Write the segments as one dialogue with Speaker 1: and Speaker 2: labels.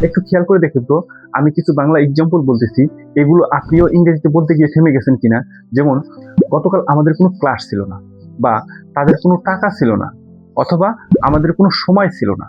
Speaker 1: একটু খেয়াল করে দেখুন তো, আমি কিছু বাংলা এক্সাম্পল বলতেছি, এগুলো আপনিও ইংরেজিতে বলতে গিয়ে থেমে গেছেন কিনা। যেমন, গতকাল আমাদের কোনো ক্লাস ছিল না, বা তাদের কোনো টাকা ছিল না, অথবা আমাদের কোনো সময় ছিল না।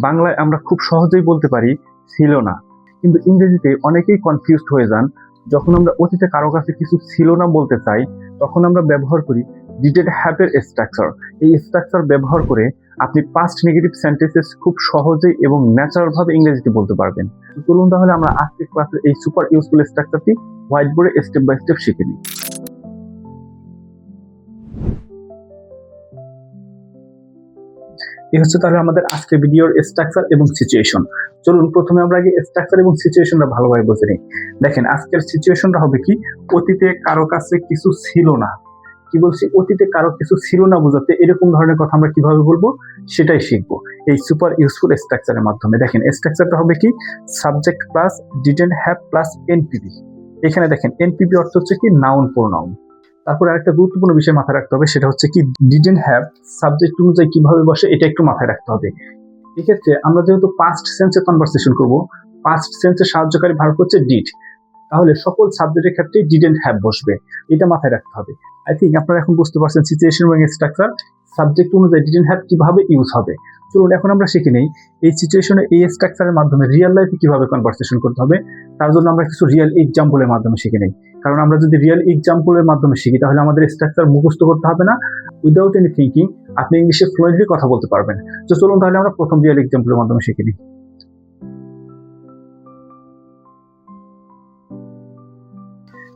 Speaker 1: বাংলায় আমরা খুব সহজেই বলতে পারি ছিল না, কিন্তু ইংরেজিতে অনেকেই কনফিউজড হয়ে যান। যখন আমরা অতীতে কারো কাছে কিছু ছিল না বলতে চাই, তখন আমরা ব্যবহার করি ডিডেন্ট হ্যাভ এর স্ট্রাকচার। এই স্ট্রাকচার ব্যবহার করে আপনি পাস্ট নেগেটিভ সেন্টেন্সেস খুব সহজেই এবং ন্যাচারাল ভাবে ইংরেজিতে বলতে পারবেন। চলুন তাহলে আমরা আজকের ক্লাসে এই সুপার ইউজফুল স্ট্রাকচারটি হোয়াইট বোর্ডে স্টেপ বাই স্টেপ শিখে নিই। এই হচ্ছে তাহলে আমাদের আজকের ভিডিওর স্ট্রাকচার এবং সিচুয়েশন। চলুন প্রথমে আমরা আগে স্ট্রাকচার এবং সিচুয়েশনটা ভালোভাবে বুঝে নিই। দেখেন, আজকের সিচুয়েশনটা হবে কি, অতীতে কারো কাছে কিছু ছিল না। কি বলছি, অতীতে কারো কিছু ছিল না বোঝাতে এরকম ধরনের কথা আমরা কিভাবে বলবো সেটাই শিখবো এই সুপার ইউজফুল স্ট্রাকচারের মাধ্যমে। দেখেন, স্ট্রাকচারটা হবে কি, subject plus didn't have plus NPV. এখানে দেখেন, এনপিভি অর্থ হচ্ছে কি নাউন প্রোনাউন। তারপরে আরেকটা গুরুত্বপূর্ণ বিষয় মাথায় রাখতে হবে, সেটা হচ্ছে কি ডিডেন্ট হ্যাভ সাবজেক্ট অনুযায়ী কিভাবে বসে এটা একটু মাথায় রাখতে হবে। এক্ষেত্রে আমরা যেহেতু পাস্ট সেন্সে কনভারসেশন করব, পাস্ট সেন্সের সাহায্যকারী ভার্ব হচ্ছে ডিড, তাহলে সকল সাবজেক্টের ক্ষেত্রে ডিডেন্ট হ্যাভ বসবে, এটা মাথায় রাখতে হবে। আই থিঙ্ক আপনারা এখন বুঝতে পারছেন সিচুয়েশন এবং স্ট্রাকচার সাবজেক্ট অনুযায়ী ডিডেন্ট হ্যাভ কিভাবে ইউজ হবে। চলুন এখন আমরা শিখে নেই এই সিচুয়েশনে এই স্ট্রাকচারের মাধ্যমে রিয়েল লাইফে কিভাবে কনভারসেশন করতে হবে। তার জন্য আমরা কিছু রিয়েল এক্সাম্পলের মাধ্যমে শিখে নেই, কারণ আমরা যদি রিয়েল এক্সাম্পলের মাধ্যমে শিখি তাহলে আমাদের স্ট্রাকচার মুখস্থ করতে হবে না। উইদাউট এনি থিঙ্কিং আপনি ইংলিশে ফ্লুয়েন্টলি কথা বলতে পারবেন। তো চলুন তাহলে আমরা প্রথম রিয়েল এক্সাম্পলের মাধ্যমে শিখে নিই।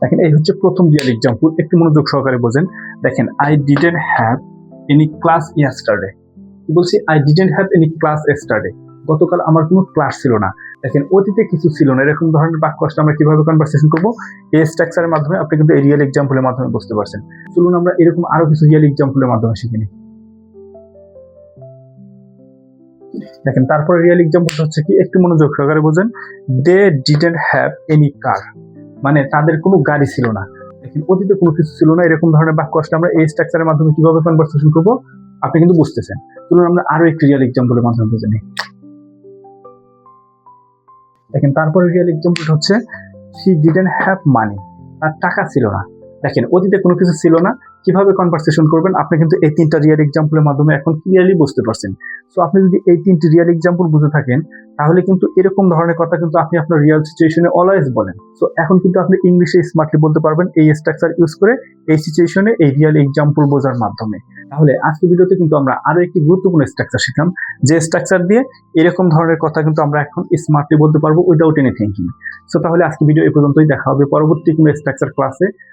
Speaker 1: দেখেন, এই হচ্ছে প্রথম রিয়েল এক্সাম্পল, একটু মনোযোগ সহকারে বোঝেন। দেখেন, I didn't have any class yesterday. কি বলছি, I didn't have any class yesterday, গতকাল আমার কোনো ক্লাস ছিল না। দেখেন, অতীতে কিছু ছিল না, এরকম ধরনের বাক্য আসলে আমরা কিভাবে কনভারসেশন করবো এই স্ট্রাকচারের মাধ্যমে। আপনি কিন্তু এই রিয়েল এক্সাম্পলের মাধ্যমে বুঝতে পারছেন। চলুন আমরা এরকম আরো কিছু রিয়েল এক্সাম্পলের মাধ্যমে শিখে নিই। দেখেন, তারপরে রিয়েল এক্সাম্পল হচ্ছে কি, একটু মনোযোগ সহকারে বোঝেন। দে ডিডন্ট হ্যাভ এনি কার, মানে তাদের কোনো গাড়ি ছিল না। দেখেন, অতীতে কোনো কিছু ছিল না, এরকম ধরনের বাক্য আসলে আমরা এই স্ট্রাকচারের মাধ্যমে কিভাবে কনভারসেশন করবো আপনি কিন্তু বুঝতেছেন। চলুন আমরা আরো একটি রিয়েল এক্সাম্পলের মাধ্যমে বুঝে নিই। দেখেন, তারপরে রিয়েল এক্সাম্পল হচ্ছে শি ডিডন্ট হ্যাভ মানি, তার টাকা ছিল না। দেখেন, অতীতে কোনো কিছু ছিল না, কিভাবে কনভারসেশন করবেন আপনি কিন্তু এই তিনটা রিয়েল এক্সাম্পলের মাধ্যমে এখন ক্লিয়ারলি বুঝতে পারছেন। সো আপনি যদি এই তিনটি রিয়েল এক্সাম্পল বুঝে থাকেন তাহলে কিন্তু এরকম ধরনের কথা কিন্তু আপনি আপনার রিয়েল সিচুয়েশনে অলওয়েজ বলেন। সো এখন কিন্তু আপনি ইংলিশে স্মার্টলি বলতে পারবেন এই স্ট্রাকচার ইউজ করে এই সিচুয়েশনে এই রিয়েল এক্সাম্পল বোঝার মাধ্যমে। তাহলে আজকের ভিডিওতে কিন্তু আমরা আরো একটি গুরুত্বপূর্ণ স্ট্রাকচার শিখলাম, যে স্ট্রাকচার দিয়ে এরকম ধরনের কথা কিন্তু আমরা এখন স্মার্টলি বলতে পারবো উইদাউট এনি থিঙ্কিং। সো তাহলে আজকে ভিডিও এই পর্যন্তই, দেখা হবে পরবর্তী কোনো স্ট্রাকচার ক্লাসে।